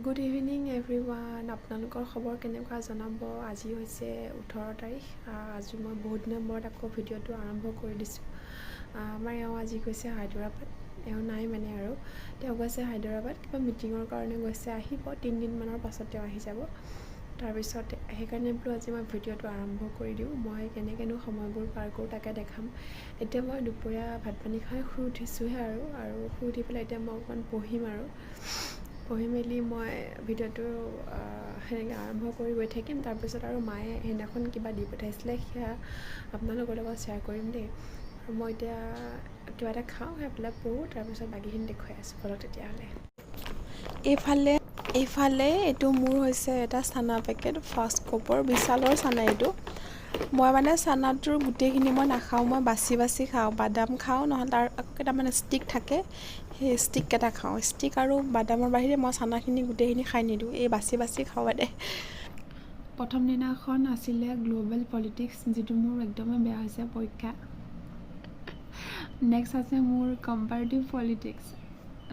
Good evening everyone. আপোনালোকৰ খবৰ কেনেকুৱা জনাব। আজি হৈছে 18 তাৰিখ। আজি মই বহুত দিনৰ মূৰত আকৌ ভিডিঅ'টো আৰম্ভ কৰি দিছোঁ। আমাৰ এওঁ আজি গৈছে হায়দৰাবাদ। এওঁ নাই মানে আৰু তেওঁ গৈছে হায়দৰাবাদ কিবা মিটিঙৰ কাৰণে গৈছে, আহিব 3 দিনমানৰ পাছত তেওঁ আহি যাব। তাৰপিছত সেইকাৰণে বোলো আজি মই ভিডিঅ'টো আৰম্ভ কৰি দিওঁ। মই কেনেকৈনো সময়বোৰ পাৰ কৰোঁ তাকে দেখাম। এতিয়া মই দুপৰীয়া ভাত পানী খাই শুই উঠিছোঁহে আৰু শুই উঠি পেলাই এতিয়া মই অকণমান পঢ়ি মেলি মই ভিডিঅ'টো সেনেকৈ আৰম্ভ কৰি গৈ থাকিম। তাৰপিছত আৰু মায়ে সেইদিনাখন কিবা দি পঠাইছিলে, সেয়া আপোনালোকৰ লগত শ্বেয়াৰ কৰিম দেই। আৰু মই এতিয়া কিবা এটা খাওঁ, খাই পেলাই পঢ়োঁ, তাৰপিছত বাকীখিনি দেখুৱাই আছোঁ ফলত। তেতিয়াহ'লে এইফালে এইটো মোৰ হৈছে এটা চানা পেকেট, ফাৰ্ষ্ট কপৰ বিশালৰ চানা এইটো। মই মানে চানাটোৰ গোটেইখিনি মই নাখাওঁ, মই বাছি খাওঁ। বাদাম খাওঁ, নহ'লে তাৰ আকৌ কেইটামান ষ্টিক থাকে, সেই ষ্টিককেইটা খাওঁ। ষ্টিক আৰু বাদামৰ বাহিৰে মই চানাখিনি গোটেইখিনি খাই নিদিওঁ, এই বাছি খাওঁ মানে। প্ৰথম দিনাখন আছিলে গ্ল'বেল পলিটিক্স, যিটো মোৰ একদমেই বেয়া হৈছে পৰীক্ষা। নেক্সট আছে মোৰ কম্পাৰেটিভ পলিটিক্স।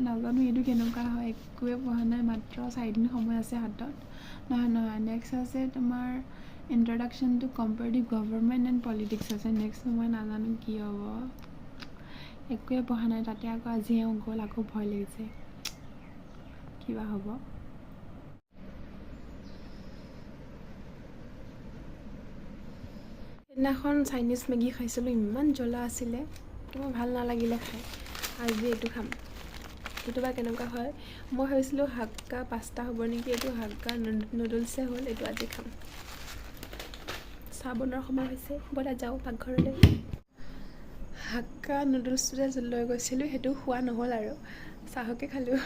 নাজানো এইটো কেনেকুৱা হয়, একোৱে পঢ়া নাই, মাত্ৰ 4 দিন সময় আছে হাতত। নহয়। নেক্সট আছে তোমাৰ introduction to comparative government and politics আছে। নেক্সট মই নাজানো কি হ'ব, একোৱে পঢ়া নাই। তাতে আকৌ আজি এওঁ গ'ল, আকৌ ভয় লাগিছে কিবা হ'ব। সেইদিনাখন চাইনিজ মেগী খাইছিলোঁ, ইমান জ্বলা আছিলে, মোৰ ভাল নালাগিলে খাই। আজি এইটো খাম, এইটো বা কেনেকুৱা হয়। মই ভাবিছিলোঁ হাক্কা পাস্তা হ'ব নেকি, এইটো হাক্কা নুডলছে হ'ল। এইটো আজি খাম। চাহ বনোৱাৰ সময় হৈছে, ব'লা যাওঁ পাকঘৰলৈ। হাক্কা নুডলছটো যে লৈ গৈছিলোঁ, সেইটো খোৱা নহ'ল আৰু চাহকে খালোঁ।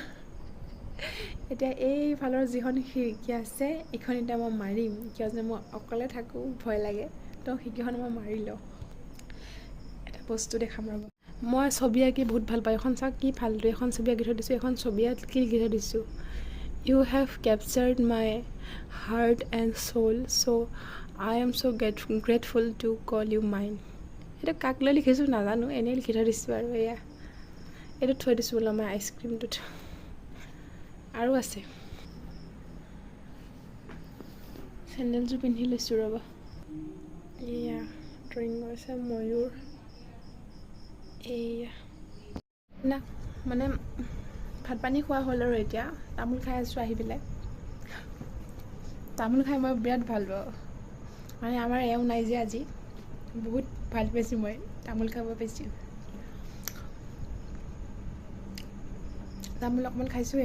এতিয়া এইফালৰ যিখন খিৰিকী আছে, এইখন এতিয়া মই মাৰিম, কিয় যে মই অকলে থাকোঁ, ভয় লাগে। তো খিৰিকীখন মই মাৰি লওঁ। এটা বস্তু দেখাম ৰ'ব। মই ছবি আঁকি বহুত ভাল পাওঁ। এখন চাওক কি ফাল্টু এখন ছবি আঁকি থৈ দিছোঁ, এখন ছবি আঁকি লিখি থৈ দিছোঁ, you have captured my heart and soul, so' I am so' grateful to call you mine. সেইটো কাক লৈ লিখিছোঁ নাজানো, এনেই লিখি থৈ দিছোঁ আৰু এয়া এইটোত থৈ দিছোঁ বোলো আমাৰ আইচক্ৰীমটোত। আৰু আছে, চেণ্ডেলযোৰ পিন্ধি লৈছোঁ ৰ'ব। এয়া ড্ৰয়িং কৰিছে ময়ূৰ। এয়া না মানে ভাত পানী খোৱা হ'ল আৰু এতিয়া তামোল খাই আছোঁ আহি পেলাই। তামোল খাই মই বিৰাট ভাল পাওঁ, মানে আমাৰ এওঁ নাই যে আজি, বহুত ভাল পাইছোঁ মই তামোল খাব পাইছোঁ। তামোল অকণমান খাইছোঁ,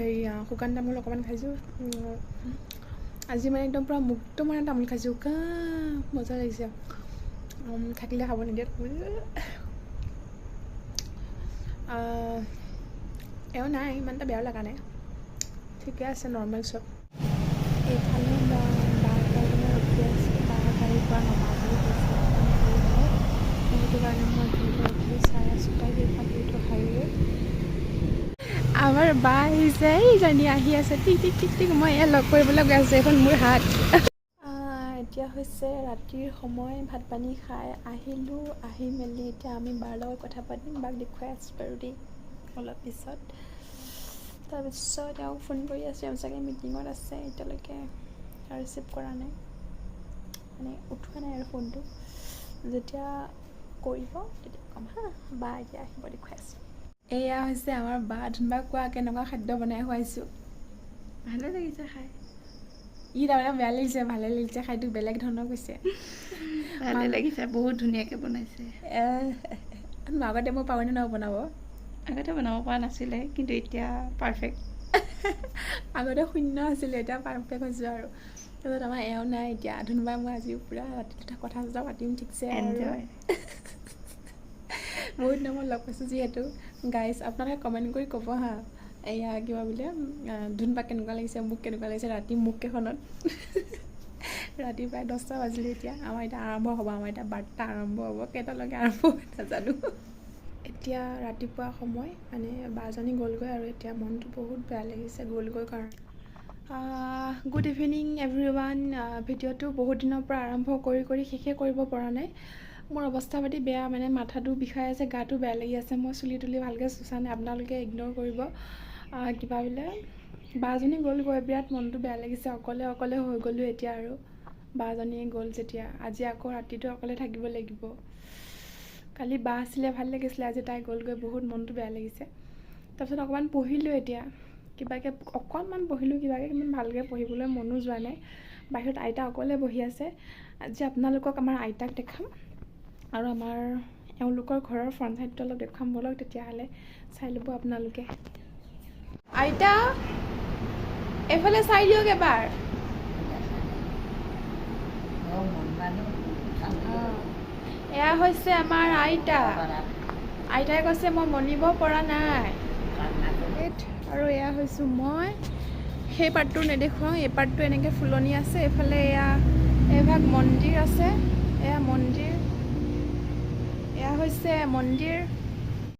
শুকান তামোল অকণমান খাইছোঁ। আজি মানে একদম পূৰা মুক্ত মানে তামোল খাইছোঁ, মজা লাগিছে। থাকিলে খাব নিদিয়ে তামোল। এওঁ নাই, ইমান এটা বেয়াও লগা নাই, ঠিকে আছে, নৰ্মেল চব। এইফালে মই বাৰ কাৰণে ৰখি আছোঁ, বাৰ গাড়ীৰ পৰা নমা বুলি কৈছে, সেইটো কাৰণে মই ৰখি চাই আছোঁ। তাই সেইফালে এইটো হাইৱে, আমাৰ বা আহিছে, এইজনী আহি আছে, টিক মই এয়া লগ কৰিবলৈ গৈ আছোঁ, এইখন মোৰ হাত। এতিয়া হৈছে ৰাতিৰ সময়, ভাত পানী খাই আহিলোঁ। আহি মেলি এতিয়া আমি বাৰ লগত কথা পাতিম, বাক দেখুৱাই আছোঁ বাৰু দেই অলপ পিছত। তাৰপিছত এওঁ ফোন কৰি আছোঁ, এওঁ চাগে মিটিঙত আছে, এতিয়ালৈকে ৰিচিভ কৰা নাই, মানে উঠোৱা নাই আৰু ফোনটো। যেতিয়া কৰিব তেতিয়া ক'ম হা। বা এতিয়া আহিব, দেখুৱাই আছোঁ। এয়া হৈছে আমাৰ বা। ধুনবাক কোৱা কেনেকুৱা খাদ্য বনাই খুৱাইছোঁ। ভালে লাগিছে খাই, তাৰমানে বেয়া লাগিছে, ভালে লাগিছে খাইটো বেলেগ ধৰণৰ কৈছে। ভালে লাগিছে, বহুত ধুনীয়াকৈ বনাইছে। আগতে মই পাৰোঁনে নহয় বনাব? আগতে বনাব পৰা নাছিলে, কিন্তু এতিয়া পাৰফেক্ট। আগতে শূন্য আছিলে, এতিয়া পাৰফেক্ট হৈছোঁ আৰু। তাৰপিছত আমাৰ এওঁ নাই এতিয়া, ধুনুবাই মই আজি পূৰা ৰাতি কথা পাতিম ঠিকছে আৰু। এনজয়। বহুত দিনৰ মূৰত লগ পাইছোঁ যিহেতু। গাইজ আপোনালোকে কমেণ্ট কৰি ক'ব হা, এয়া কিবা বোলে ধুনুবাক কেনেকুৱা লাগিছে, মোক কেনেকুৱা লাগিছে ৰাতি মুখকেইখনত। ৰাতি প্ৰায় 10টা বাজিলে এতিয়া, আমাৰ এতিয়া আৰম্ভ হ'ব, আমাৰ এতিয়া বাৰ্তা আৰম্ভ হ'ব, কেইটালৈকে আৰম্ভ হ'ব নাজানো। এতিয়া ৰাতিপুৱা সময়, মানে বাজনী গ'লগৈ আৰু এতিয়া মনটো বহুত বেয়া লাগিছে গ'লগৈ কাৰণে। Good evening everyone. ভিডিঅ'টো বহুত দিনৰ পৰা আৰম্ভ কৰি শেষে কৰিব পৰা নাই। মোৰ অৱস্থা পাতি বেয়া, মানে মাথাটো বিষাই আছে, গাটো বেয়া লাগি আছে। মই চুলি তুলি ভালকৈ চুচা নাই, আপোনালোকে ইগন'ৰ কৰিব। কিবা বোলে বাজনী গ'লগৈ, বিৰাট মনটো বেয়া লাগিছে। অকলে অকলে হৈ গ'লোঁ এতিয়া আৰু। বাজনী গ'ল যেতিয়া, আজি আকৌ ৰাতিটো অকলে থাকিব লাগিব। কালি বা আছিলে, ভাল লাগিছিলে, আজি তাই গ'লগৈ, বহুত মনটো বেয়া লাগিছে। তাৰপিছত অকণমান পঢ়িলোঁ এতিয়া, কিবাকৈ অকণমান পঢ়িলোঁ কিবাকৈ, ইমান ভালকৈ পঢ়িবলৈ মনো যোৱা নাই। বাহিৰত আইতা অকলে বহি আছে। আজি আপোনালোকক আমাৰ আইতাক দেখাম আৰু আমাৰ এওঁলোকৰ ঘৰৰ ফ্ৰণ্ট ছাইডটো অলপ দেখুৱাম ব'লক, তেতিয়াহ'লে চাই ল'ব আপোনালোকে। আইতা, এইফালে চাই দিয়ক এবাৰ। এয়া হৈছে আমাৰ আইতা। আইতাই কৈছে মই মনিব পৰা নাই। আৰু এয়া হৈছোঁ মই। সেই পাৰ্টটো নেদেখুৱাওঁ, এই পাৰ্টটো এনেকৈ ফুলনি আছে, এইফালে এয়া এভাগ মন্দিৰ আছে, এয়া মন্দিৰ, এয়া হৈছে মন্দিৰ।